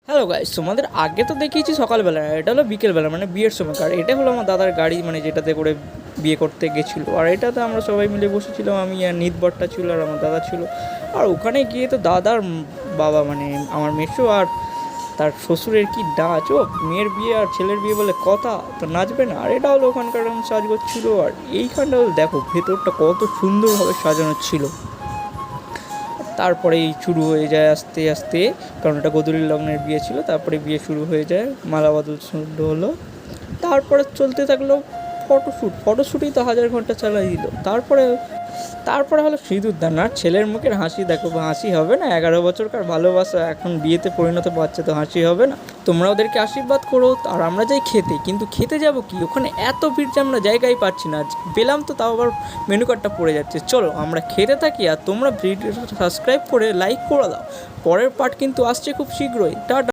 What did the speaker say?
Hello guys, তোমাদের আগে তো দেখিয়েছি সকালবেলা, এটা হলো বিকেলবেলা মানে বিয়ের সময়। আর এটা হলো আমার দাদার গাড়ি, মানে যেটাতে করে বিয়ে করতে গেছিলো। আর এটাতে আমরা সবাই মিলে বসেছিলাম, আমি আর নিতবরটা ছিল আর আমার দাদা ছিল। আর ওখানে গিয়ে তো দাদার বাবা মানে আমার মেসো আর তার শ্বশুরের কি নাচ! ও মেয়ের বিয়ে আর ছেলের বিয়ে বলে কথা, তো নাচবে না? আর এটা হলো ওখানকার সাজ করছিলো। আর এইখানটা হলো দেখো ভেতরটা কত সুন্দরভাবে সাজানো ছিল। তারপরেই শুরু হয়ে যায় আস্তে আস্তে, কারণ এটা গোধূলি লগ্নের বিয়ে ছিল। তারপরে বিয়ে শুরু হয়ে যায়, মালা বদল শুরু হলো। তারপরে চলতে থাকলো ফটোশ্যুটেই তো 1000 ঘন্টা চালাই দিল। তারপরে তারপরে হলো সিঁদুরদান। আর ছেলের মুখের হাসি দেখো, হাসি হবে না? 11 বছরকার ভালোবাসা, এখন বিয়েতে পরিণত বাচ্চা, তো হাসি হবে না? তোমরা ওদেরকে আশীর্বাদ করো। আর আমরা যাই খেতে, কিন্তু খেতে যাব কি, ওখানে এত ভিড় যে আমরা জায়গায় পাচ্ছি না। পেলাম তো তাও আবার মেনু কার্ডটা পড়ে যাচ্ছে। চলো আমরা খেতে থাকি, আর তোমরা ভিডিওটা সাবস্ক্রাইব করে লাইক করে দাও। পরের পার্ট কিন্তু আসছে খুব শীঘ্রই। টাটা।